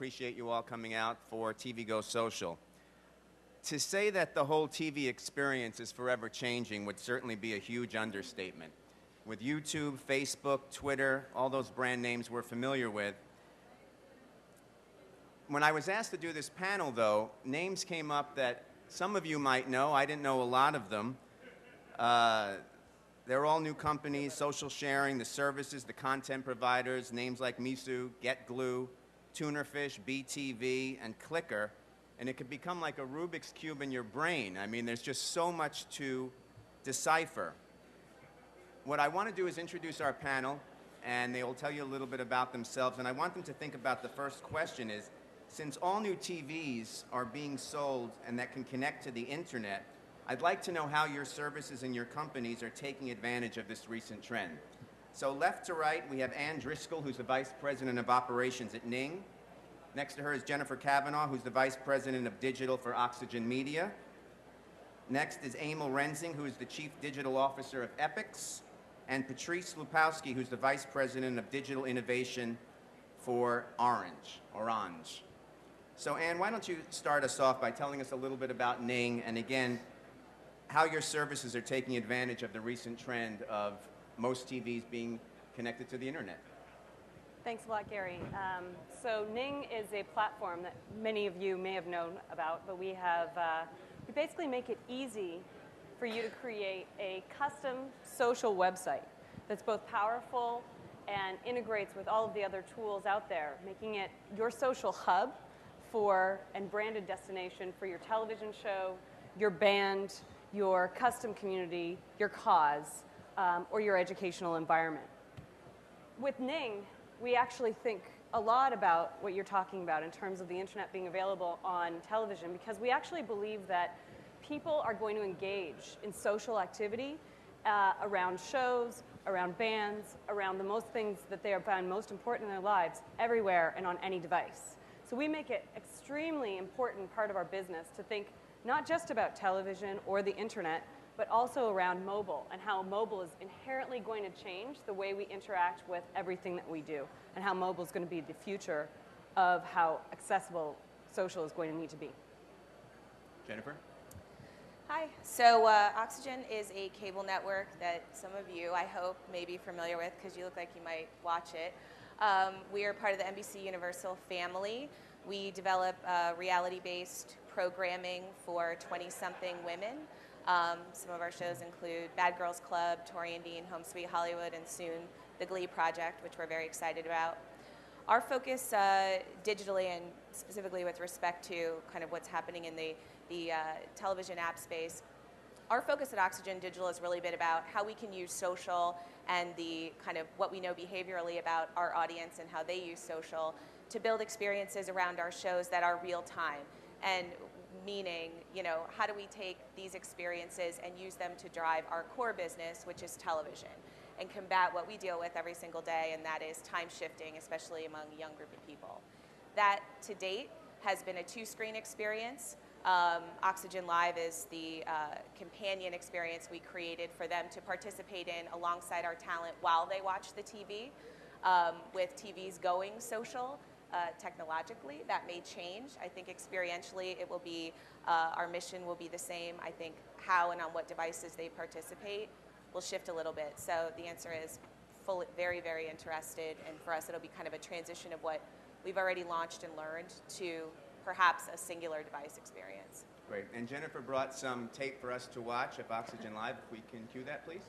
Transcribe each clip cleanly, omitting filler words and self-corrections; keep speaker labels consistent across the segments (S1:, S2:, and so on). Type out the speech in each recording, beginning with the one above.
S1: appreciate you all coming out for TV Go Social. To say that the whole TV experience is forever changing would certainly be a huge understatement. With YouTube, Facebook, Twitter, all those brand names we're familiar with. When I was asked to do this panel, though, names came up that some of you might know. I didn't know a lot of them. They're all new companies, social sharing, the services, the content providers, names like Misu, GetGlue, Tunerfish, BTV, and Clicker. And it could become like a Rubik's Cube in your brain. I mean, there's just so much to decipher. What I want to do is introduce our panel, and they will tell you a little bit about themselves. And I want them to think about the first question is, since all new TVs are being sold and that can connect to the internet, I'd like to know how your services and your companies are taking advantage of this recent trend. So left to right, we have Ann Driscoll, who's the Vice President of Operations at Ning. Next to her is Jennifer Cavanaugh, who's the Vice President of Digital for Oxygen Media. Next is Emil Rensing, who is the Chief Digital Officer of Epix. And Patrice Lupowski, who's the Vice President of Digital Innovation for Orange. So Ann, why don't you start us off by telling us a little bit about Ning, and again, how your services are taking advantage of the recent trend of most TVs being connected to the internet.
S2: Thanks a lot, Gary. So Ning is a platform that many of you may have known about, but we basically make it easy for you to create a custom social website that's both powerful and integrates with all of the other tools out there, making it your social hub and branded destination for your television show, your band, your custom community, your cause, or your educational environment. With Ning, we actually think a lot about what you're talking about in terms of the internet being available on television, because we actually believe that people are going to engage in social activity around shows, around bands, around the most things that they find most important in their lives, everywhere and on any device. So we make it extremely important part of our business to think not just about television or the internet, but also around mobile and how mobile is inherently going to change the way we interact with everything that we do, and how mobile is going to be the future of how accessible social is going to need to be.
S1: Jennifer?
S3: Hi. So Oxygen is a cable network that some of you, I hope, may be familiar with because you look like you might watch it. We are part of the NBC Universal family. We develop reality-based programming for 20-something women. Some of our shows include Bad Girls Club, Tori and Dean, Home Sweet Hollywood, and soon the Glee Project, which we're very excited about. Our focus digitally and specifically with respect to kind of what's happening in the television app space, our focus at Oxygen Digital has really been about how we can use social and the kind of what we know behaviorally about our audience and how they use social to build experiences around our shows that are real time. And meaning, you know, how do we take these experiences and use them to drive our core business, which is television, and combat what we deal with every single day, and that is time shifting, especially among a young group of people. That, to date, has been a 2-screen experience. Oxygen Live is the companion experience we created for them to participate in alongside our talent while they watch the TV. With TVs going social, technologically, that may change. I think experientially it will be, our mission will be the same. I think how and on what devices they participate will shift a little bit. So the answer is very, very interested, and for us it'll be kind of a transition of what we've already launched and learned to perhaps a singular device experience.
S1: Great. And Jennifer brought some tape for us to watch of Oxygen Live. If we can cue that, please.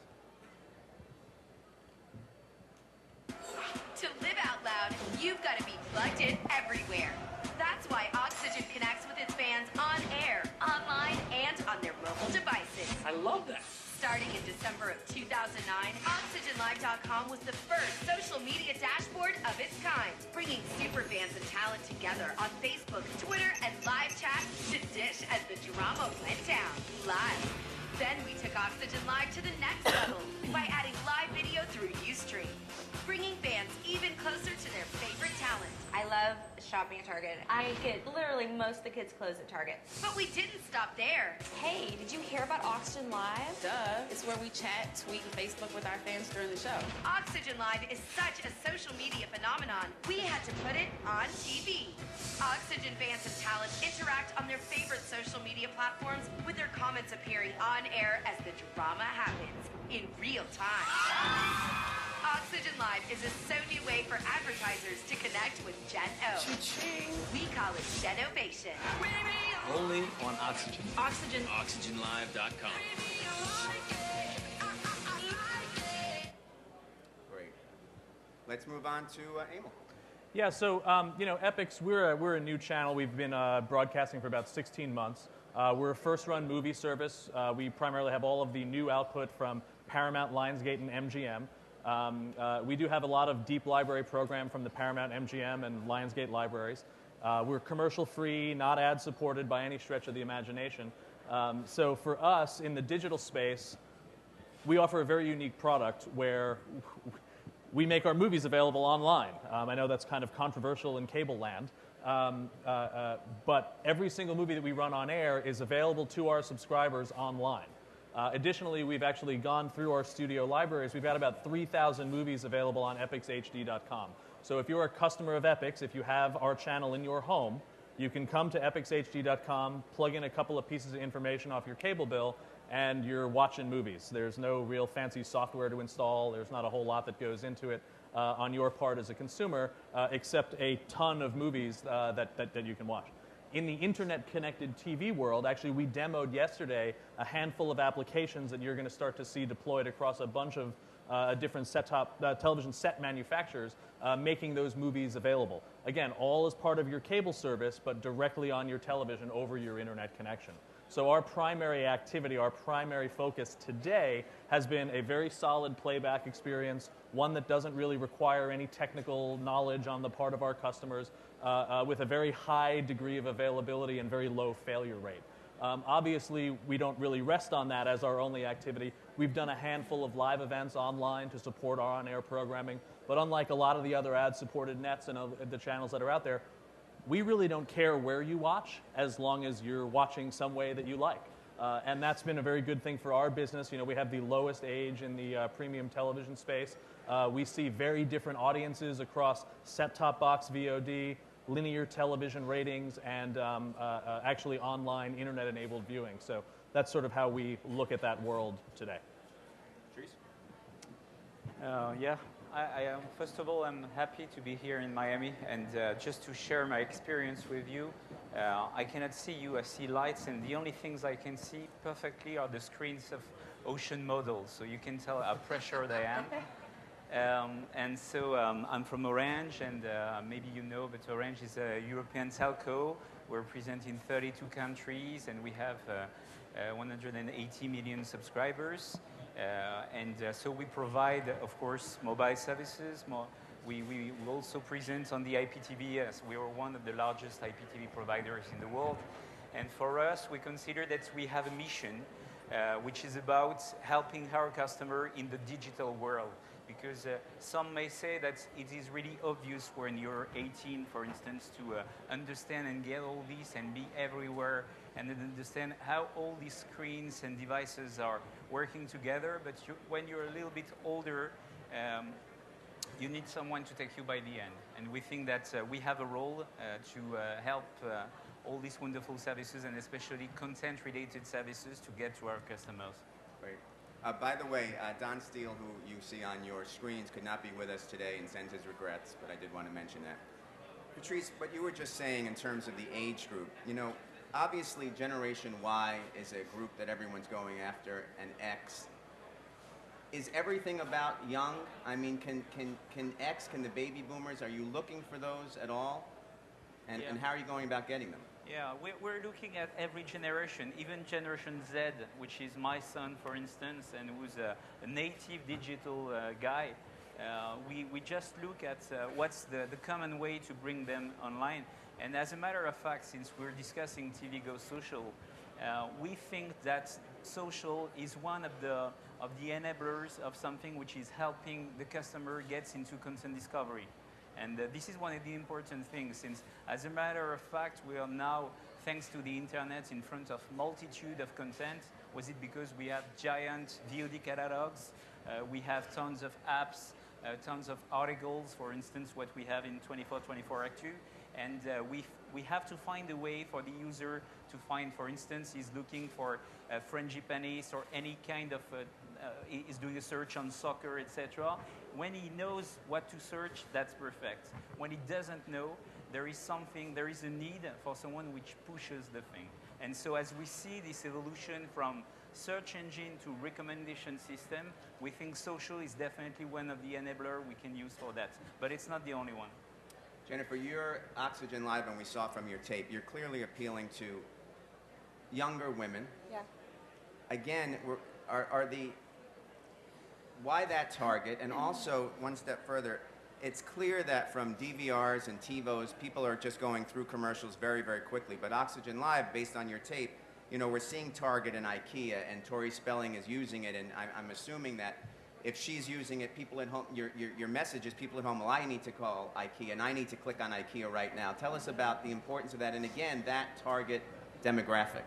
S4: To live out loud, you've got to be plugged in everywhere. That's why Oxygen connects with its fans on air, online, and on their mobile devices.
S5: I love that.
S4: Starting in December of 2009, OxygenLive.com was the first social media dashboard of its kind, bringing superfans and talent together on Facebook, Twitter, and live chat to dish as the drama went down live. Then we took Oxygen Live to the next level by adding live video through Ustream, bringing fans even closer to their favorite talent.
S6: I love shopping at Target. I get literally most of the kids' clothes at Target.
S4: But we didn't stop there.
S6: Hey, did you hear about Oxygen Live?
S7: Duh. It's where we chat, tweet, and Facebook with our fans during the show.
S4: Oxygen Live is such a social media phenomenon, we had to put it on TV. fans and talent interact on their favorite social media platforms with their comments appearing on air as the drama happens in real time. Oxygen Live is a Sony way for advertisers to connect with Gen O. We call it Genovation.
S5: Only on Oxygen.
S6: Oxygen.
S5: OxygenLive.com.
S1: Great. Let's move on to Emil.
S8: Yeah, so Epix, we're a new channel. We've been broadcasting for about 16 months. We're a first-run movie service. We primarily have all of the new output from Paramount, Lionsgate, and MGM. We do have a lot of deep library program from the Paramount, MGM, and Lionsgate libraries. We're commercial-free, not ad-supported by any stretch of the imagination. So for us, in the digital space, we offer a very unique product where we make our movies available online. I know that's kind of controversial in cable land, but every single movie that we run on air is available to our subscribers online. Additionally, we've actually gone through our studio libraries. We've got about 3,000 movies available on epixhd.com. So if you're a customer of Epix, if you have our channel in your home, you can come to epixhd.com, plug in a couple of pieces of information off your cable bill, and you're watching movies. There's no real fancy software to install. There's not a whole lot that goes into it on your part as a consumer, except a ton of movies that you can watch. In the internet-connected TV world, actually, we demoed yesterday a handful of applications that you're going to start to see deployed across a bunch of different set-top television set manufacturers, making those movies available. Again, all as part of your cable service, but directly on your television over your internet connection. So our primary activity, our primary focus today has been a very solid playback experience, one that doesn't really require any technical knowledge on the part of our customers, with a very high degree of availability and very low failure rate. Obviously, we don't really rest on that as our only activity. We've done a handful of live events online to support our on-air programming, but unlike a lot of the other ad-supported nets and the channels that are out there, we really don't care where you watch as long as you're watching some way that you like. And that's been a very good thing for our business. We have the lowest age in the premium television space. We see very different audiences across set-top box VOD, linear television ratings, and actually online internet-enabled viewing. So that's sort of how we look at that world today.
S1: Patrice?
S9: Yeah. First of all, I'm happy to be here in Miami and just to share my experience with you. I cannot see you, I see lights, and the only things I can see perfectly are the screens of ocean models, so you can tell how pressured I am. I'm from Orange, and maybe you know, but Orange is a European telco. We're present in 32 countries, and we have 180 million subscribers. So we provide, of course, mobile services. We also present on the IPTV, as we are one of the largest IPTV providers in the world. And for us, we consider that we have a mission, which is about helping our customer in the digital world. Because some may say that it is really obvious when you're 18, for instance, to understand and get all this and be everywhere and then understand how all these screens and devices are working together. But when you're a little bit older, you need someone to take you by the hand. And we think that we have a role to help all these wonderful services, and especially content-related services, to get to our customers.
S1: Great. By the way, Don Steele, who you see on your screens, could not be with us today and sends his regrets, but I did want to mention that. Patrice, what you were just saying in terms of the age group, obviously Generation Y is a group that everyone's going after, and X. Is everything about young? I mean, can the baby boomers, are you looking for those at all? And how are you going about getting them?
S9: Yeah, we're looking at every generation, even Generation Z, which is my son, for instance, and who's a native digital guy. We just look at what's the common way to bring them online. And as a matter of fact, since we're discussing TV Goes Social, we think that social is one of the enablers of something which is helping the customer get into content discovery. And this is one of the important things, since as a matter of fact, we are now, thanks to the internet, in front of multitude of content. Was it because we have giant VOD catalogs? We have tons of apps, tons of articles, for instance, what we have in 24/24 Actu. And we have to find a way for the user to find, for instance, he's looking for frangipanists or any kind of, he's doing a search on soccer, etc. When he knows what to search, that's perfect. When he doesn't know, there is a need for someone which pushes the thing. And so as we see this evolution from search engine to recommendation system, we think social is definitely one of the enablers we can use for that. But it's not the only one.
S1: Jennifer, your Oxygen Live, and we saw from your tape, you're clearly appealing to younger women.
S3: Yeah.
S1: Again, why that target? And also, one step further, it's clear that from DVRs and TiVos, people are just going through commercials very, very quickly. But Oxygen Live, based on your tape, you know, we're seeing Target and IKEA, and Tori Spelling is using it, and I'm assuming that if she's using it, people at home, your message is people at home, well, I need to call IKEA, and I need to click on IKEA right now. Tell us about the importance of that, and again, that target demographic.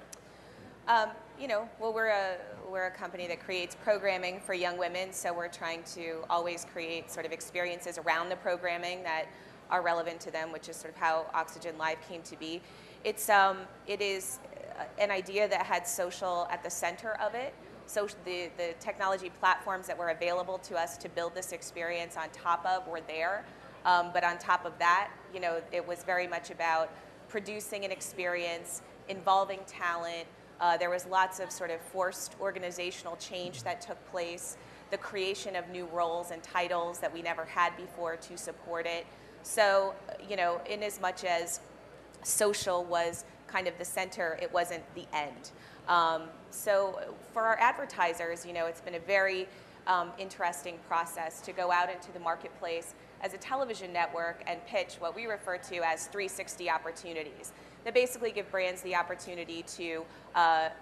S3: You know, well, we're a company that creates programming for young women, so we're trying to always create sort of experiences around the programming that are relevant to them, which is sort of how Oxygen Live came to be. It is an idea that had social at the center of it. So the technology platforms that were available to us to build this experience on top of were there. But on top of that, you know, it was very much about producing an experience, involving talent. There was lots of sort of forced organizational change that took place, the creation of new roles and titles that we never had before to support it. So, you know, in as much as social was kind of the center, it wasn't the end. So for our advertisers, you know, it's been a very interesting process to go out into the marketplace as a television network and pitch what we refer to as 360 opportunities that basically give brands the opportunity to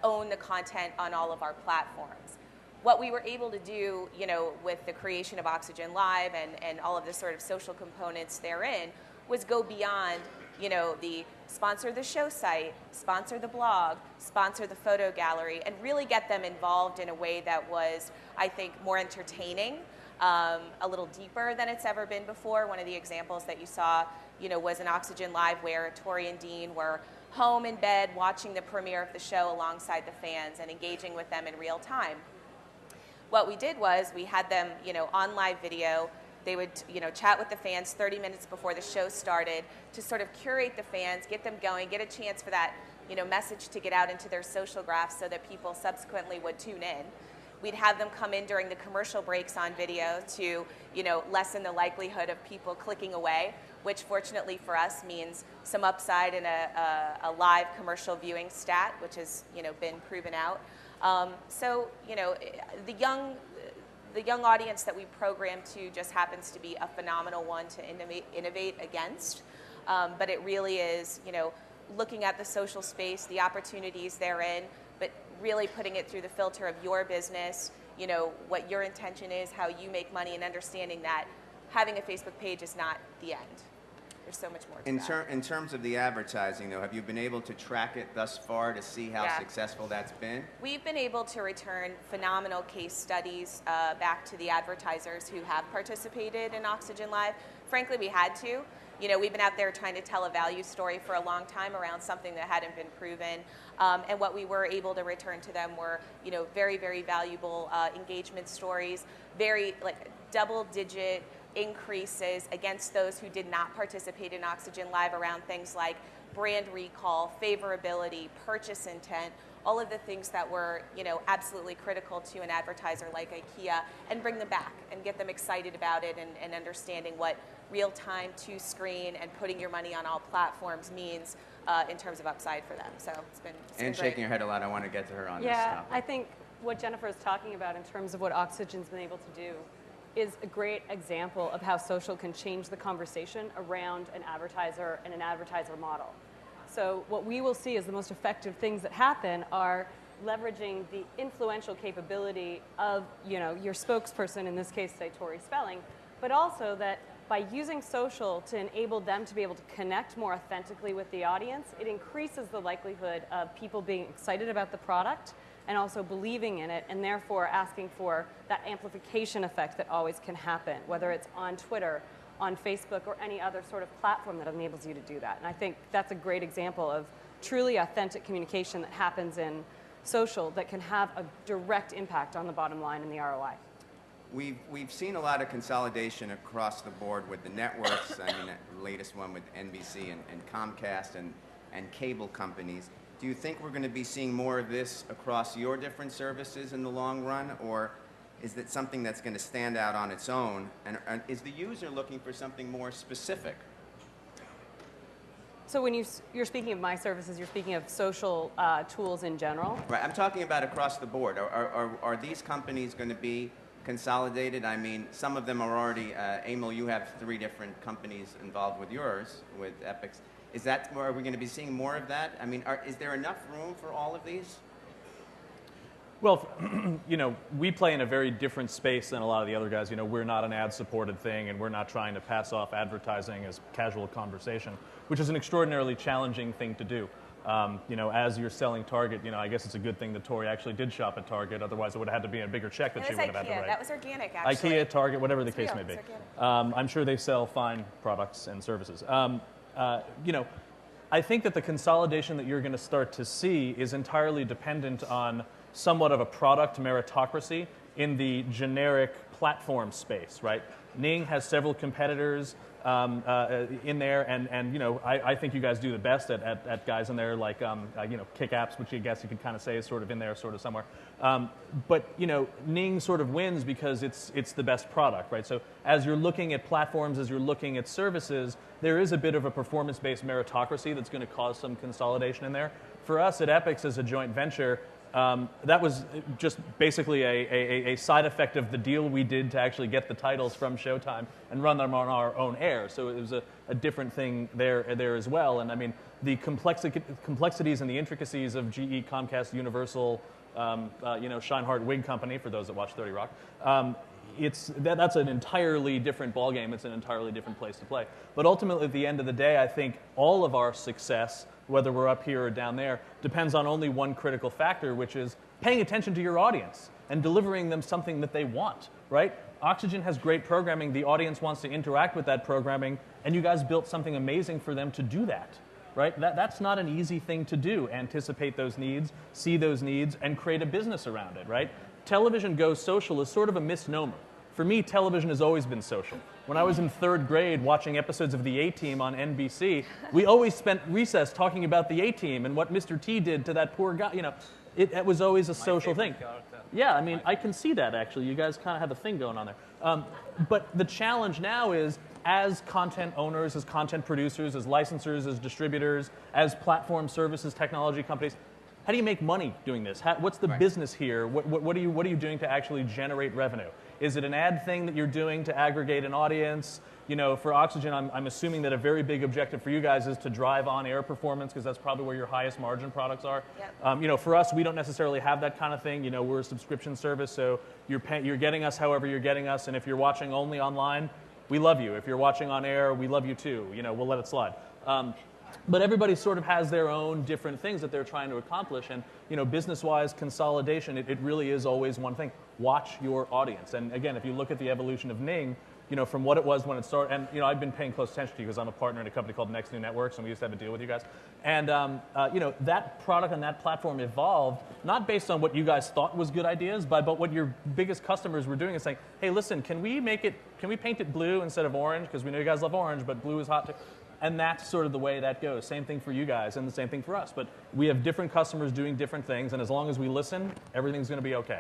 S3: own the content on all of our platforms. What we were able to do, you know, with the creation of Oxygen Live and all of the sort of social components therein was go beyond, you know, the sponsor the show site, sponsor the blog, sponsor the photo gallery, and really get them involved in a way that was, I think, more entertaining, a little deeper than it's ever been before. One of the examples that you saw, you know, was an Oxygen Live where Tori and Dean were home in bed watching the premiere of the show alongside the fans and engaging with them in real time. What we did was we had them, you know, on live video. They would, you know, chat with the fans 30 minutes before the show started to sort of curate the fans, get them going, get a chance for that, you know, message to get out into their social graphs so that people subsequently would tune in. We'd have them come in during the commercial breaks on video to, you know, lessen the likelihood of people clicking away, which fortunately for us means some upside in a live commercial viewing stat, which has, you know, been proven out. So, you know, the young audience that we program to just happens to be a phenomenal one to innovate against. But it really is, you know, looking at the social space, the opportunities therein, but really putting it through the filter of your business, you know, what your intention is, how you make money, and understanding that having a Facebook page is not the end. There's so much more to that.
S1: In terms of the advertising, though, have you been able to track it thus far to see how successful that's been?
S3: We've been able to return phenomenal case studies back to the advertisers who have participated in Oxygen Live. Frankly, we had to. You know, we've been out there trying to tell a value story for a long time around something that hadn't been proven. And what we were able to return to them were, you know, very, very valuable engagement stories, very, like, double-digit increases against those who did not participate in Oxygen Live around things like brand recall, favorability, purchase intent, all of the things that were, you know, absolutely critical to an advertiser like IKEA, and bring them back and get them excited about it and understanding what real-time to-screen and putting your money on all platforms means in terms of upside for them. So it's been
S1: and
S3: great.
S1: shaking your head a lot. I want to get to her on this
S2: Yeah,
S1: topic.
S2: I think what Jennifer is talking about in terms of what Oxygen's been able to do is a great example of how social can change the conversation around an advertiser and an advertiser model. So what we will see as the most effective things that happen are leveraging the influential capability of, you know, your spokesperson, in this case, say Tori Spelling, but also that by using social to enable them to be able to connect more authentically with the audience, it increases the likelihood of people being excited about the product and also believing in it, and therefore asking for that amplification effect that always can happen, whether it's on Twitter, on Facebook or any other sort of platform that enables you to do that. And I think that's a great example of truly authentic communication that happens in social that can have a direct impact on the bottom line and the ROI.
S1: We've seen a lot of consolidation across the board with the networks. I mean, the latest one with NBC and Comcast and cable companies. Do you think we're going to be seeing more of this across your different services in the long run, or is it something that's going to stand out on its own? And is the user looking for something more specific?
S2: So when you're speaking of my services, you're speaking of social tools in general?
S1: Right. I'm talking about across the board. Are these companies going to be consolidated? I mean, some of them are already, Emil, you have 3 different companies involved with yours, with Epix. Are we going to be seeing more of that? I mean, is there enough room for all of these?
S8: Well, you know, we play in a very different space than a lot of the other guys. You know, we're not an ad-supported thing, and we're not trying to pass off advertising as casual conversation, which is an extraordinarily challenging thing to do. You know, as you're selling Target, you know, I guess it's a good thing that Tori actually did shop at Target. Otherwise, it would have had to be a bigger check that she would have had to write.
S3: That was organic, actually.
S8: IKEA, Target, whatever the case may be.
S3: It's organic.
S8: I'm sure they sell fine products and services. You know, I think that the consolidation that you're going to start to see is entirely dependent on somewhat of a product meritocracy in the generic platform space, right? Ning has several competitors in there, and you know, I think you guys do the best at guys in there like you know, Kick Apps, which I guess you could kind of say is sort of in there, sort of somewhere. But you know, Ning sort of wins because it's the best product, right? So as you're looking at platforms, as you're looking at services, there is a bit of a performance-based meritocracy that's going to cause some consolidation in there. For us at Epix as a joint venture, that was just basically a side effect of the deal we did to actually get the titles from Showtime and run them on our own air. So it was a different thing there as well. And I mean, the complexities and the intricacies of GE, Comcast, Universal, you know, Scheinhardt Wig Company, for those that watch 30 Rock, that's an entirely different ballgame. It's an entirely different place to play. But ultimately, at the end of the day, I think all of our success, whether we're up here or down there, depends on only one critical factor, which is paying attention to your audience and delivering them something that they want, right? Oxygen has great programming. The audience wants to interact with that programming, and you guys built something amazing for them to do that, right? That's not an easy thing to do, anticipate those needs, see those needs, and create a business around it, right? Television goes social is sort of a misnomer. For me, television has always been social. When I was in 3rd grade watching episodes of The A-Team on NBC, we always spent recess talking about The A-Team and what Mr. T did to that poor guy. You know, it was always a social thing. Yeah, I mean, I can see that, actually. You guys kind of have a thing going on there. But the challenge now is, as content owners, as content producers, as licensors, as distributors, as platform services, technology companies, how do you make money doing this? What's the business here? What are you doing to actually generate revenue? Is it an ad thing that you're doing to aggregate an audience? You know, for Oxygen, I'm assuming that a very big objective for you guys is to drive on-air performance, because that's probably where your highest margin products are. Yep. You know, for us, we don't necessarily have that kind of thing. You know, we're a subscription service, so you're getting us however you're getting us, and if you're watching only online, we love you. If you're watching on air, we love you too. You know, we'll let it slide. But everybody sort of has their own different things that they're trying to accomplish. And, you know, business-wise, consolidation, it really is always one thing. Watch your audience. And again, if you look at the evolution of Ning, you know, from what it was when it started, and, you know, I've been paying close attention to you because I'm a partner in a company called Next New Networks, and we used to have a deal with you guys. And, you know, that product and that platform evolved, not based on what you guys thought was good ideas, but what your biggest customers were doing is saying, hey, listen, can we paint it blue instead of orange? Because we know you guys love orange, but blue is hot too. And that's sort of the way that goes. Same thing for you guys and the same thing for us. But we have different customers doing different things, and as long as we listen, everything's going to be okay.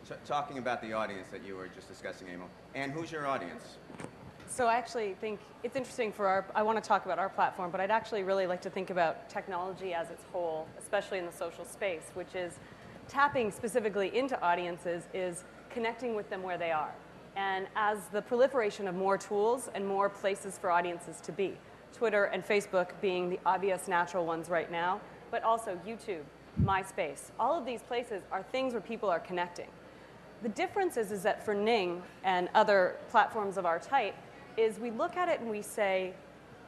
S1: So, talking about the audience that you were just discussing, Emil, and who's your audience?
S2: So I actually think it's interesting I want to talk about our platform, but I'd actually really like to think about technology as its whole, especially in the social space, which is tapping specifically into audiences is connecting with them where they are. And as the proliferation of more tools and more places for audiences to be, Twitter and Facebook being the obvious natural ones right now, but also YouTube, MySpace. All of these places are things where people are connecting. The difference is that for Ning and other platforms of our type is we look at it and we say,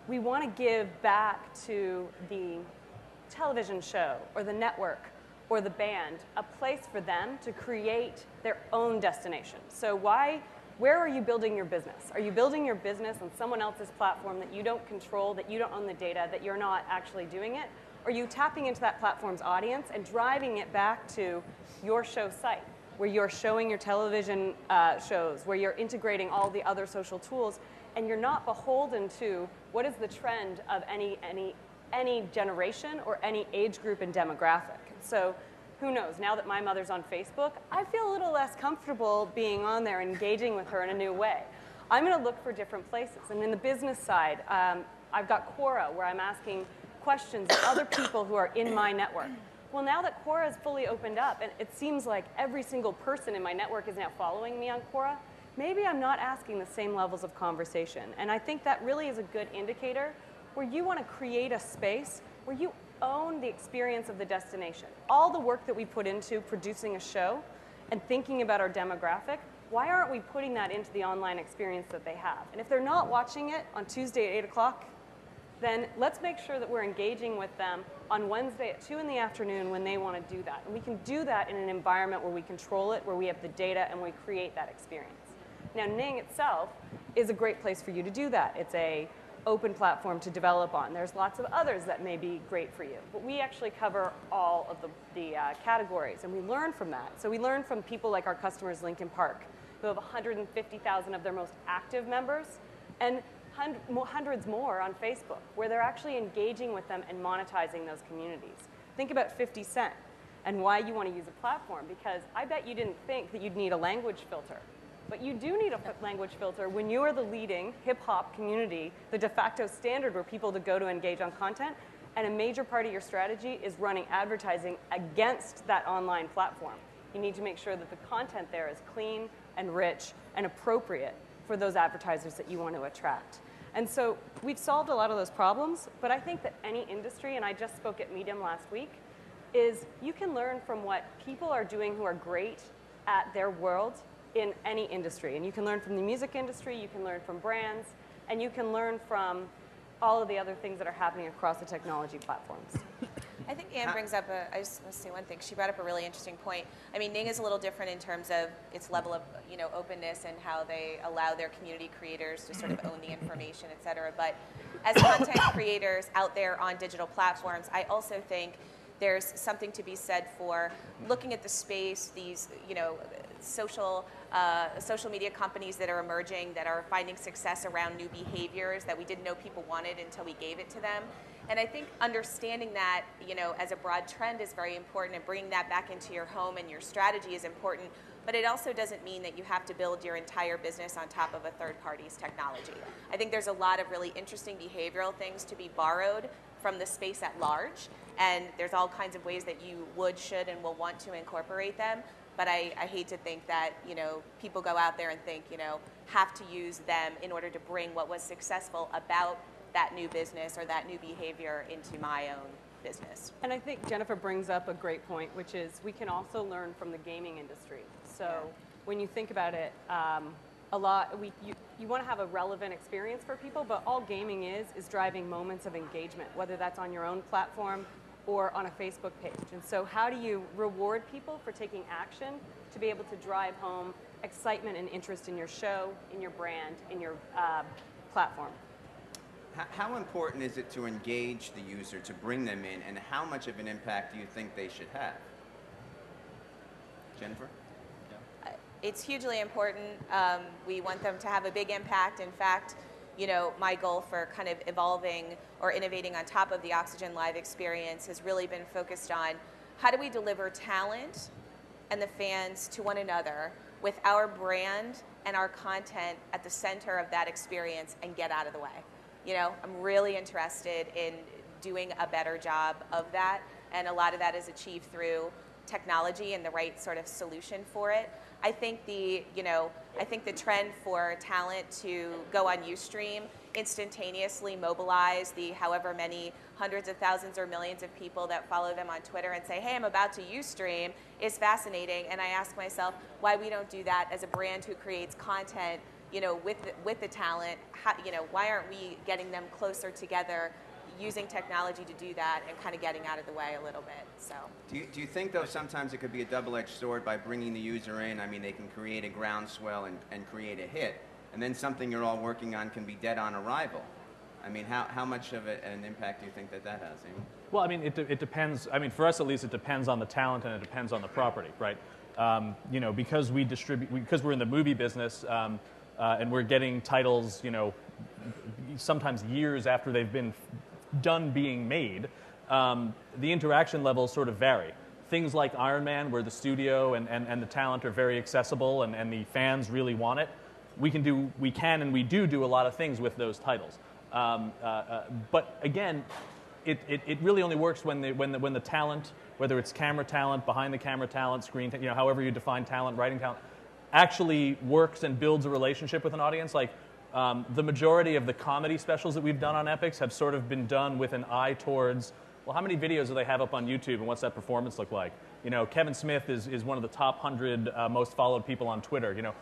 S2: we want to give back to the television show or the network or the band a place for them to create their own destination. So why where are you building your business? Are you building your business on someone else's platform that you don't control, that you don't own the data, that you're not actually doing it? Or are you tapping into that platform's audience and driving it back to your show site, where you're showing your television shows, where you're integrating all the other social tools, and you're not beholden to what is the trend of any generation or any age group and demographic. So who knows, now that my mother's on Facebook, I feel a little less comfortable being on there, engaging with her in a new way. I'm going to look for different places. And in the business side, I've got Quora, where I'm asking questions of other people who are in my network. Well, now that Quora is fully opened up, and it seems like every single person in my network is now following me on Quora, maybe I'm not asking the same levels of conversation. And I think that really is a good indicator where you want to create a space where you own the experience of the destination. All the work that we put into producing a show and thinking about our demographic, why aren't we putting that into the online experience that they have? And if they're not watching it on Tuesday at 8 o'clock, then let's make sure that we're engaging with them on Wednesday at 2 in the afternoon when they want to do that. And we can do that in an environment where we control it, where we have the data, and we create that experience. Now, Ning itself is a great place for you to do that. It's a open platform to develop on. There's lots of others that may be great for you, but we actually cover all of the categories, and we learn from that. So we learn from people like our customers, Lincoln Park, who have 150,000 of their most active members, and hundreds more on Facebook, where they're actually engaging with them and monetizing those communities. Think about 50 Cent and why you want to use a platform, because I bet you didn't think that you'd need a language filter. But you do need a language filter when you are the leading hip-hop community, the de facto standard where people to go to engage on content, and a major part of your strategy is running advertising against that online platform. You need to make sure that the content there is clean and rich and appropriate for those advertisers that you want to attract. And so we've solved a lot of those problems, but I think that any industry, and I just spoke at Medium last week, is you can learn from what people are doing who are great at their world in any industry. And you can learn from the music industry, you can learn from brands, and you can learn from all of the other things that are happening across the technology platforms.
S3: I think Anne brings up I just want to say one thing. She brought up a really interesting point. I mean, Ning is a little different in terms of its level of openness and how they allow their community creators to sort of own the information, et cetera. But as content creators out there on digital platforms, I also think there's something to be said for looking at the space, these social media companies that are emerging, that are finding success around new behaviors that we didn't know people wanted until we gave it to them. And I think understanding that, as a broad trend is very important, and bringing that back into your home and your strategy is important. But it also doesn't mean that you have to build your entire business on top of a third party's technology. I think there's a lot of really interesting behavioral things to be borrowed from the space at large. And there's all kinds of ways that you would, should, and will want to incorporate them. But I hate to think that, people go out there and think, have to use them in order to bring what was successful about that new business or that new behavior into my own business.
S2: And I think Jennifer brings up a great point, which is we can also learn from the gaming industry. So when you think about it, you want to have a relevant experience for people, but all gaming is driving moments of engagement, whether that's on your own platform or on a Facebook page. And so how do you reward people for taking action to be able to drive home excitement and interest in your show, in your brand, in your platform?
S1: How important is it to engage the user, to bring them in, and how much of an impact do you think they should have? Jennifer?
S3: It's hugely important. We want them to have a big impact. In fact, my goal for kind of evolving or innovating on top of the Oxygen Live experience has really been focused on how do we deliver talent and the fans to one another with our brand and our content at the center of that experience and get out of the way. I'm really interested in doing a better job of that, and a lot of that is achieved through technology and the right sort of solution for it. I think the trend for talent to go on Ustream, instantaneously mobilize the however many hundreds of thousands or millions of people that follow them on Twitter and say, hey, I'm about to Ustream, is fascinating. And I ask myself why we don't do that as a brand who creates content, with the talent. Why aren't we getting them closer together, using technology to do that and kind of getting out of the way a little bit. So.
S1: Do you think, though, sometimes it could be a double-edged sword by bringing the user in? I mean, they can create a groundswell and create a hit, and then something you're all working on can be dead on arrival. I mean, how much of an impact do you think that has, Amy?
S8: Well, I mean, it depends. I mean, for us at least, it depends on the talent and it depends on the property, right? You know, because because we're in the movie business and we're getting titles, you know, sometimes years after they've been done being made, the interaction levels sort of vary. Things like Iron Man, where the studio and the talent are very accessible and the fans really want it, we can and we do a lot of things with those titles. But again, it really only works when the talent, whether it's camera talent, behind the camera talent, screen, you know, however you define talent, writing talent, actually works and builds a relationship with an audience. Like the majority of the comedy specials that we've done on Epix have sort of been done with an eye towards, well, how many videos do they have up on YouTube and what's that performance look like? You know, Kevin Smith is one of the top 100 most followed people on Twitter. You know,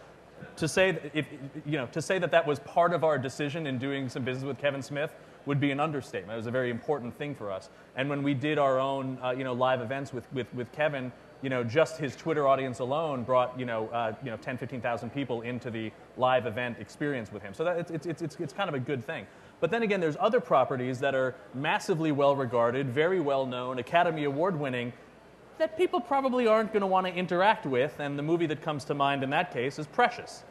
S8: to say that was part of our decision in doing some business with Kevin Smith would be an understatement. It was a very important thing for us. And when we did our own, live events with Kevin, you know, just his Twitter audience alone brought, 10, 15,000 people into the live event experience with him. So that it's kind of a good thing. But then again, there's other properties that are massively well regarded, very well known, Academy Award winning, that people probably aren't going to want to interact with, and the movie that comes to mind in that case is Precious.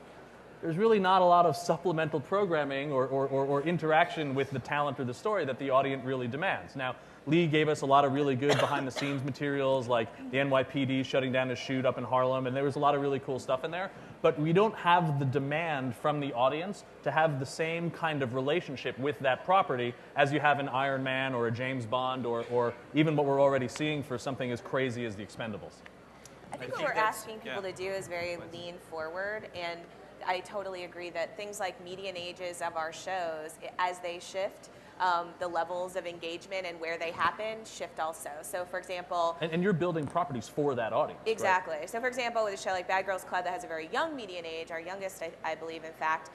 S8: There's really not a lot of supplemental programming or interaction with the talent or the story that the audience really demands. Now, Lee gave us a lot of really good behind-the-scenes materials, like the NYPD shutting down a shoot up in Harlem, and there was a lot of really cool stuff in there. But we don't have the demand from the audience to have the same kind of relationship with that property as you have in Iron Man or a James Bond or even what we're already seeing for something as crazy as The Expendables.
S3: I think what we're asking people to do is very lean forward, and I totally agree that things like median ages of our shows, as they shift, the levels of engagement and where they happen shift also. So, for example...
S8: And you're building properties for that audience,
S3: exactly.
S8: Right?
S3: So, for example, with a show like Bad Girls Club that has a very young median age, our youngest, I believe, in fact,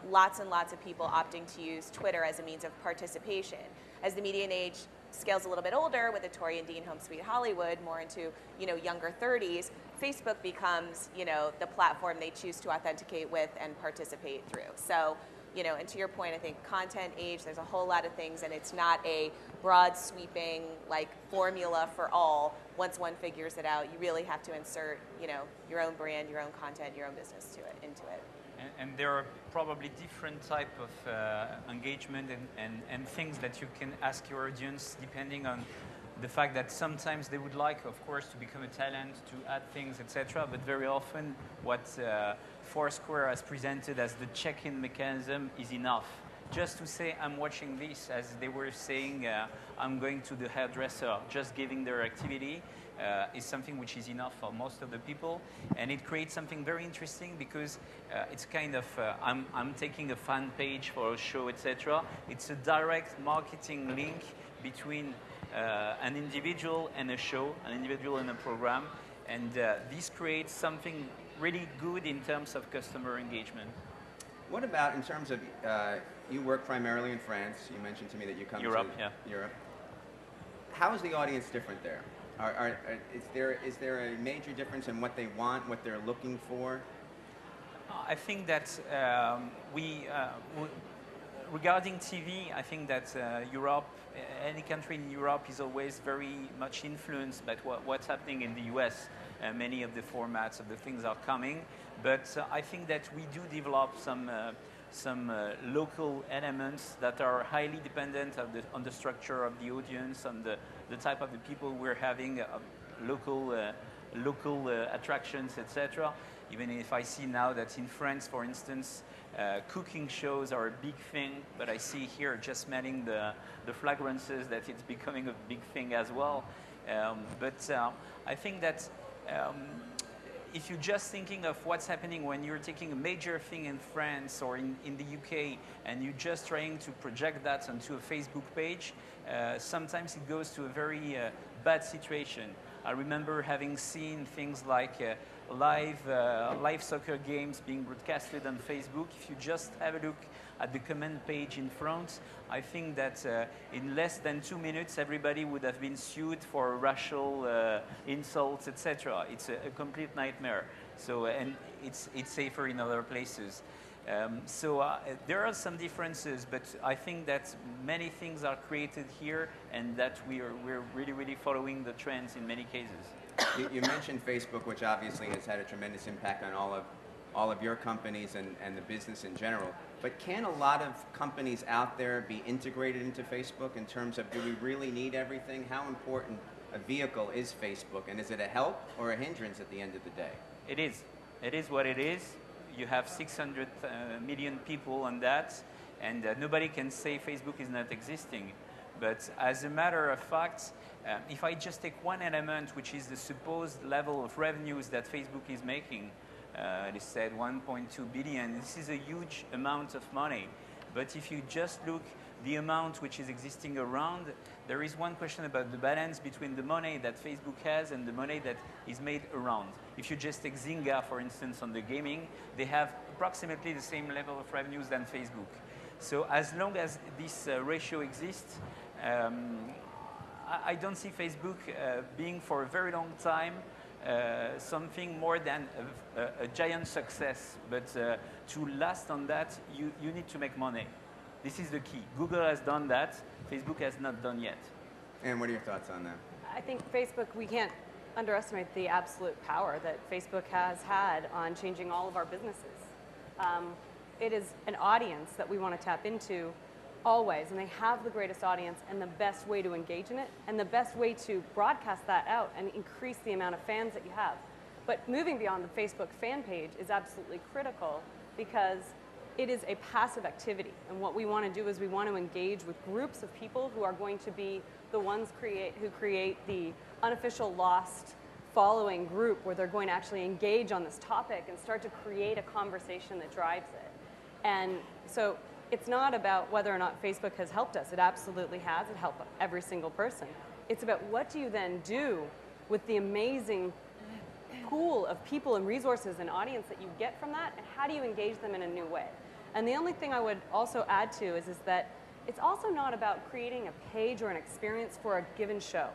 S3: lots and lots of people opting to use Twitter as a means of participation. As the median age scales a little bit older with the Tori and Dean Home Sweet Hollywood, more into, younger 30s, Facebook becomes, the platform they choose to authenticate with and participate through. So, and to your point, I think content, age, there's a whole lot of things, and it's not a broad sweeping formula for all. Once one figures it out, you really have to insert, your own brand, your own content, your own business into it.
S9: And there are probably different type of engagement and things that you can ask your audience depending on the fact that sometimes they would like, of course, to become a talent, to add things, etc. But very often what Foursquare has presented as the check-in mechanism is enough. Just to say, I'm watching this, as they were saying, I'm going to the hairdresser, just giving their activity is something which is enough for most of the people. And it creates something very interesting because it's kind of, I'm taking a fan page for a show, etc. It's a direct marketing link between an individual and a show, an individual and a program. And this creates something really good in terms of customer engagement.
S1: What about in terms of, you work primarily in France. You mentioned to me that you come
S9: Europe,
S1: to Europe. How is the audience different there? Is there a major difference in what they want, what they're looking for?
S9: I think that regarding TV, I think that Europe, any country in Europe is always very much influenced by what's happening in the US. Many of the formats of the things are coming, but I think that we do develop some local elements that are highly dependent on the structure of the audience, on the type of the people we're having, local attractions, etc. Even if I see now that in France, for instance, cooking shows are a big thing, but I see here just smelling the fragrances that it's becoming a big thing as well. But I think that if you're just thinking of what's happening when you're taking a major thing in France or in the UK and you're just trying to project that onto a Facebook page, sometimes it goes to a very bad situation. I remember having seen things like live soccer games being broadcasted on Facebook. If you just have a look at the comment page in front, I think that in less than 2 minutes, everybody would have been sued for racial insults, etc. It's a complete nightmare. So, and it's safer in other places. There are some differences, but I think that many things are created here, and that we're really, really following the trends in many cases.
S1: You mentioned Facebook, which obviously has had a tremendous impact on all of your companies and the business in general. But can a lot of companies out there be integrated into Facebook in terms of, do we really need everything? How important a vehicle is Facebook, and is it a help or a hindrance at the end of the day?
S9: It is. It is what it is. You have 600 million people on that, and nobody can say Facebook is not existing. But as a matter of fact, if I just take one element, which is the supposed level of revenues that Facebook is making, they said 1.2 billion, this is a huge amount of money. But if you just look the amount which is existing around, there is one question about the balance between the money that Facebook has and the money that is made around. If you just take Zynga, for instance, on the gaming, they have approximately the same level of revenues than Facebook. So as long as this ratio exists, I don't see Facebook being for a very long time something more than a giant success. But to last on that, you need to make money. This is the key. Google has done that. Facebook has not done yet.
S1: And what are your thoughts on that?
S2: I think Facebook, we can't underestimate the absolute power that Facebook has had on changing all of our businesses. It is an audience that we want to tap into always, and they have the greatest audience and the best way to engage in it, and the best way to broadcast that out and increase the amount of fans that you have. But moving beyond the Facebook fan page is absolutely critical, because it is a passive activity, and what we want to do is we want to engage with groups of people who are going to be the ones who create the unofficial lost following group, where they're going to actually engage on this topic and start to create a conversation that drives it. And so it's not about whether or not Facebook has helped us. It absolutely has. It helped every single person. It's about, what do you then do with the amazing pool of people and resources and audience that you get from that, and how do you engage them in a new way? And the only thing I would also add to is that it's also not about creating a page or an experience for a given show.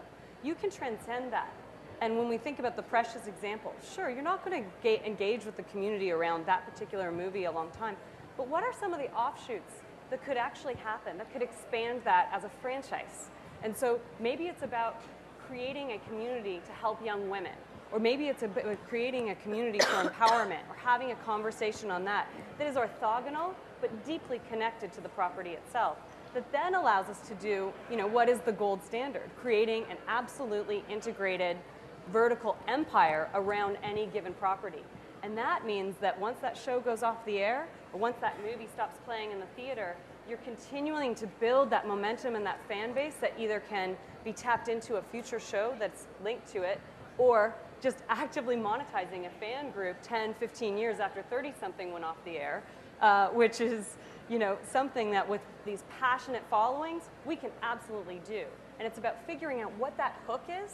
S2: You can transcend that. And when we think about the Precious example, sure, you're not going to engage with the community around that particular movie a long time, but what are some of the offshoots that could actually happen, that could expand that as a franchise? And so maybe it's about creating a community to help young women, or maybe it's about creating a community for empowerment, or having a conversation on that is orthogonal but deeply connected to the property itself, that then allows us to do, what is the gold standard, creating an absolutely integrated vertical empire around any given property. And that means that once that show goes off the air, or once that movie stops playing in the theater, you're continuing to build that momentum and that fan base that either can be tapped into a future show that's linked to it, or just actively monetizing a fan group 10, 15 years after 30-something went off the air, which is, something that with these passionate followings, we can absolutely do. And it's about figuring out what that hook is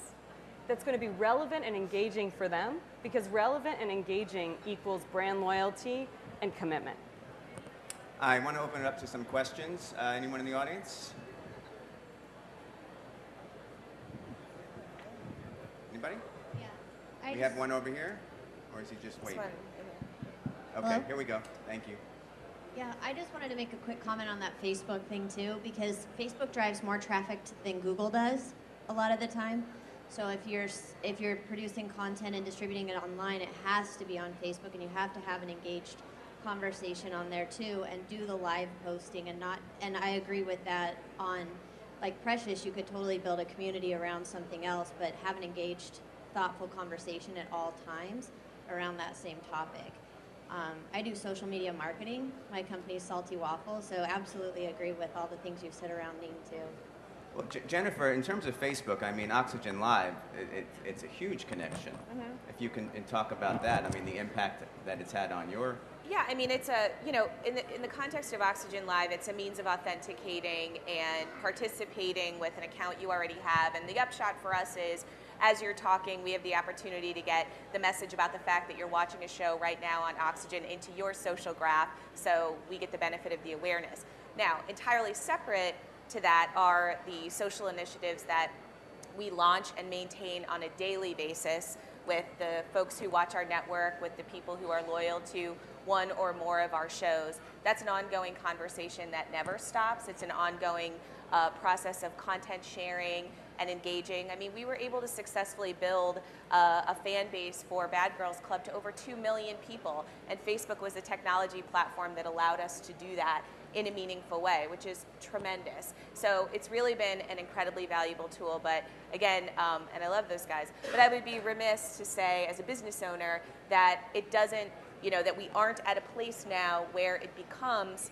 S2: that's going to be relevant and engaging for them, because relevant and engaging equals brand loyalty and commitment.
S1: I want to open it up to some questions. Anyone in the audience? Anybody?
S10: Yeah.
S1: We have one over here, or is he just waiting? Okay,
S10: Hello?
S1: Here we go. Thank you.
S10: Yeah, I just wanted to make a quick comment on that Facebook thing too, because Facebook drives more traffic than Google does a lot of the time. So if you're producing content and distributing it online, it has to be on Facebook, and you have to have an engaged conversation on there too, and do the live posting, and I agree with that. On like Precious, you could totally build a community around something else, but have an engaged, thoughtful conversation at all times around that same topic. I do social media marketing. My company is Salty Waffle, so absolutely agree with all the things you've said around Ning too.
S1: Well, Jennifer, in terms of Facebook, I mean, Oxygen Live, it's a huge connection. If you can talk about that, I mean, the impact that it's had on your...
S3: Yeah, I mean, it's a, you know, in the context of Oxygen Live, it's a means of authenticating and participating with an account you already have. And the upshot for us is, as you're talking, we have the opportunity to get the message about the fact that you're watching a show right now on Oxygen into your social graph, so we get the benefit of the awareness. Now, entirely separate to that are the social initiatives that we launch and maintain on a daily basis with the folks who watch our network, with the people who are loyal to one or more of our shows. That's an ongoing conversation that never stops. It's an ongoing process of content sharing and engaging. I mean, we were able to successfully build a fan base for Bad Girls Club to over 2 million people, and Facebook was a technology platform that allowed us to do that in a meaningful way, which is tremendous. So it's really been an incredibly valuable tool, but again, and I love those guys, but I would be remiss to say as a business owner that it doesn't, you know, that we aren't at a place now where it becomes,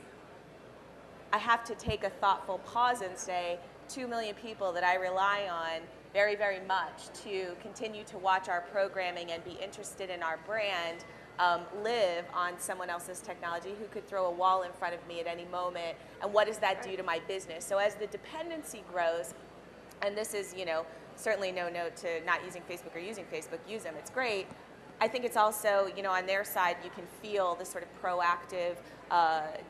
S3: I have to take a thoughtful pause and say, 2 million people that I rely on very, very much to continue to watch our programming and be interested in our brand live on someone else's technology who could throw a wall in front of me at any moment, and what does that do to my business? So as the dependency grows, and this is, you know, certainly no note to not using Facebook or using Facebook, use them, it's great. I think it's also, you know, on their side, you can feel the sort of proactive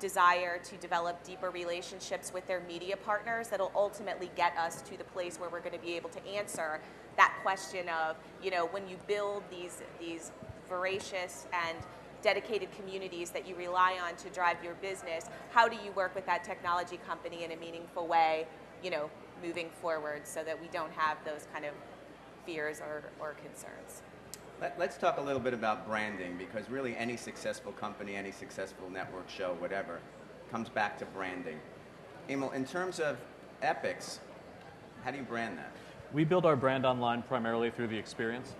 S3: desire to develop deeper relationships with their media partners that'll ultimately get us to the place where we're going to be able to answer that question of, you know, when you build these voracious and dedicated communities that you rely on to drive your business, how do you work with that technology company in a meaningful way, you know, moving forward so that we don't have those kind of fears or concerns.
S1: Let's talk a little bit about branding, because really any successful company, any successful network show, whatever, comes back to branding. Emil, in terms of Epix, how do you brand that?
S8: We build our brand online primarily through the experience.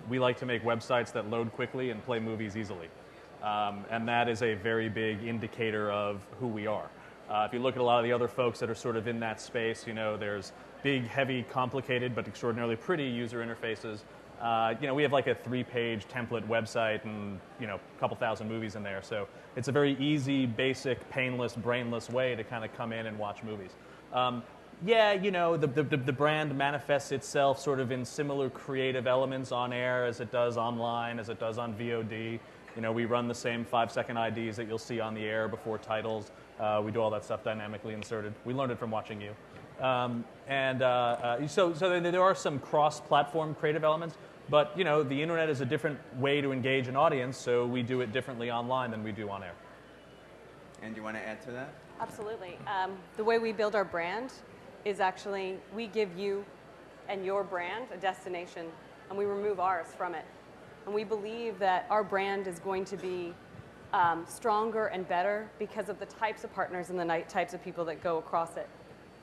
S8: We like to make websites that load quickly and play movies easily. And that is a very big indicator of who we are. If you look at a lot of the other folks that are sort of in that space, you know, there's big, heavy, complicated, but extraordinarily pretty user interfaces. You know, we have like a 3-page template website and, you know, a couple thousand movies in there. So it's a very easy, basic, painless, brainless way to kind of come in and watch movies. Yeah, you know, the brand manifests itself sort of in similar creative elements on air as it does online, as it does on VOD. You know, we run the same 5-second IDs that you'll see on the air before titles. We do all that stuff dynamically inserted. We learned it from watching you. So there are some cross-platform creative elements, but, you know, the internet is a different way to engage an audience, so we do it differently online than we do on air.
S1: And do you want to add to that?
S2: Absolutely. The way we build our brand is actually we give you and your brand a destination, and we remove ours from it. And we believe that our brand is going to be stronger and better because of the types of partners and the types of people that go across it.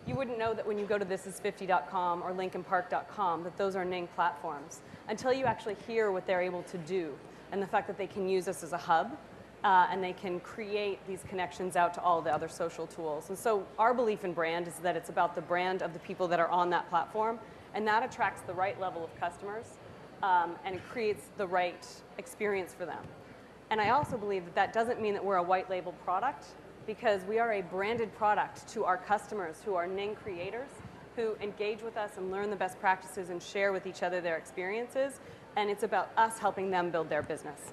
S2: You wouldn't know that when you go to thisis50.com or lincolnpark.com that those are Ning platforms until you actually hear what they're able to do and the fact that they can use us as a hub and they can create these connections out to all the other social tools. And so our belief in brand is that it's about the brand of the people that are on that platform, and that attracts the right level of customers and it creates the right experience for them. And I also believe that that doesn't mean that we're a white label product, because we are a branded product to our customers who are Ning creators, who engage with us and learn the best practices and share with each other their experiences, and it's about us helping them build their business.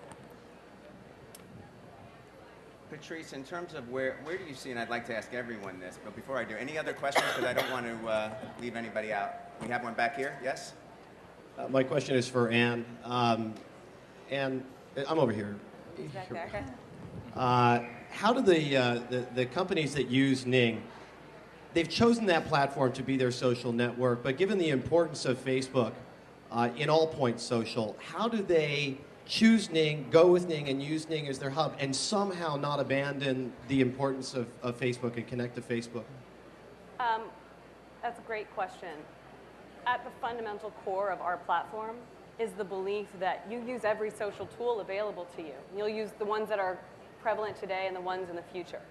S1: Patrice, in terms of where do you see, and I'd like to ask everyone this, but before I do, any other questions, because I don't want to leave anybody out. We have one back here, yes?
S11: My question is for Ann. And I'm over here.
S3: He's back there.
S11: How do the companies that use Ning, they've chosen that platform to be their social network, but given the importance of Facebook in all points social, how do they choose Ning, go with Ning, and use Ning as their hub, and somehow not abandon the importance of Facebook and connect to Facebook?
S2: That's a great question. At the fundamental core of our platform is the belief that you use every social tool available to you. You'll use the ones that are prevalent today and the ones in the future.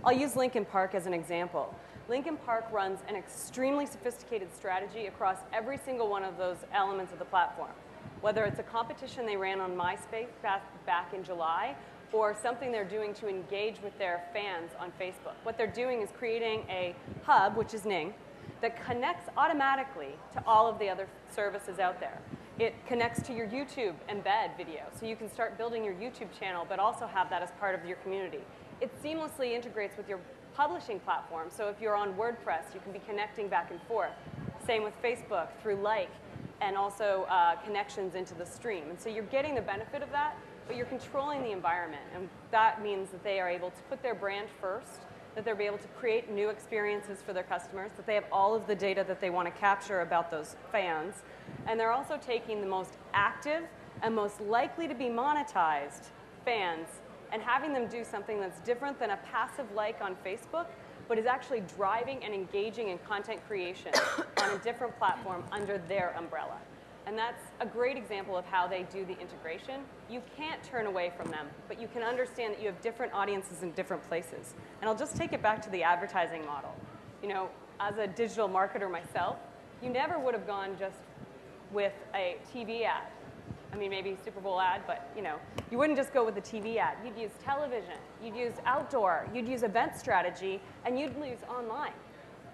S2: I'll use Lincoln Park as an example. Lincoln Park runs an extremely sophisticated strategy across every single one of those elements of the platform. Whether it's a competition they ran on MySpace back in July, or something they're doing to engage with their fans on Facebook. What they're doing is creating a hub, which is Ning, that connects automatically to all of the other services out there. It connects to your YouTube embed video, so you can start building your YouTube channel, but also have that as part of your community. It seamlessly integrates with your publishing platform, so if you're on WordPress, you can be connecting back and forth. Same with Facebook through Like, and also connections into the stream. And so you're getting the benefit of that, but you're controlling the environment, and that means that they are able to put their brand first, that they'll be able to create new experiences for their customers, that they have all of the data that they want to capture about those fans, and they're also taking the most active and most likely to be monetized fans and having them do something that's different than a passive like on Facebook, but is actually driving and engaging in content creation on a different platform under their umbrella. And that's a great example of how they do the integration. You can't turn away from them, but you can understand that you have different audiences in different places. And I'll just take it back to the advertising model. You know, as a digital marketer myself, you never would have gone just with a TV ad. I mean, maybe Super Bowl ad, but you know, you wouldn't just go with the TV ad. You'd use television, you'd use outdoor, you'd use event strategy, and you'd use online.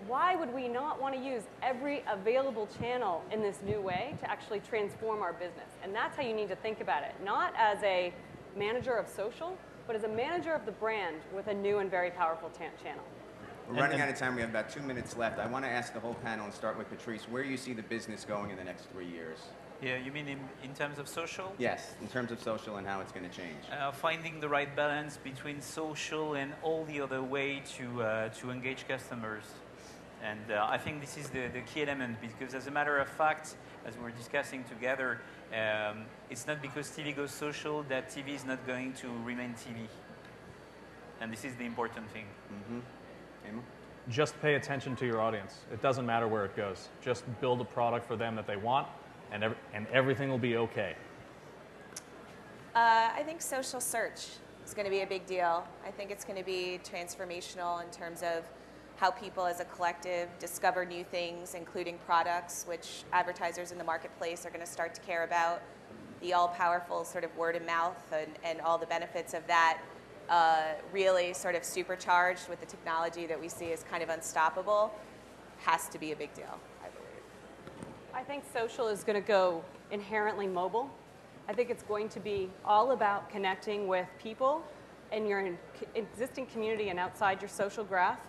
S2: Why would we not want to use every available channel in this new way to actually transform our business? And that's how you need to think about it, not as a manager of social, but as a manager of the brand with a new and very powerful channel.
S1: We're running out of time. We have about 2 minutes left. I want to ask the whole panel and start with Patrice, where you see the business going in the next 3 years.
S9: Yeah, you mean in terms of social?
S1: Yes, in terms of social and how it's going to change.
S9: Finding the right balance between social and all the other way to engage customers. And I think this is the key element, because as a matter of fact, as we're discussing together, it's not because TV goes social that TV is not going to remain TV. And this is the important thing.
S1: Emma?
S8: Just pay attention to your audience. It doesn't matter where it goes. Just build a product for them that they want, and everything will be okay.
S3: I think social search is going to be a big deal. I think it's going to be transformational in terms of how people as a collective discover new things, including products, which advertisers in the marketplace are going to start to care about. The all-powerful sort of word of mouth and all the benefits of that really sort of supercharged with the technology that we see as kind of unstoppable has to be a big deal, I believe.
S2: I think social is going to go inherently mobile. I think it's going to be all about connecting with people in your existing community and outside your social graph,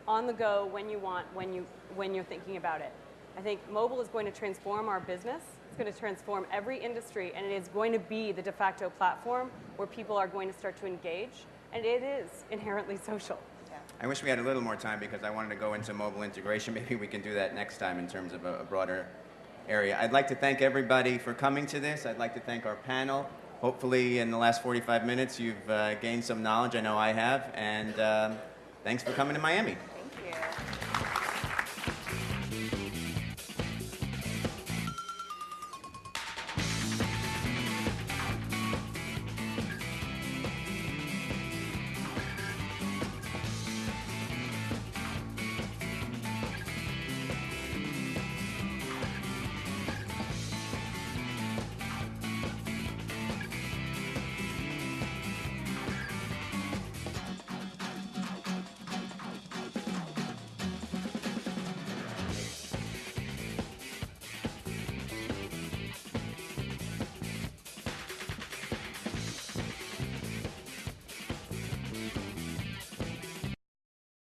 S2: on the go, when you want, when you're thinking about it. I think mobile is going to transform our business. It's going to transform every industry, and it is going to be the de facto platform where people are going to start to engage, and it is inherently social.
S3: Yeah.
S1: I wish we had a little more time because I wanted to go into mobile integration. Maybe we can do that next time in terms of a broader area. I'd like to thank everybody for coming to this. I'd like to thank our panel. Hopefully in the last 45 minutes you've gained some knowledge. I know I have, and thanks for coming to Miami.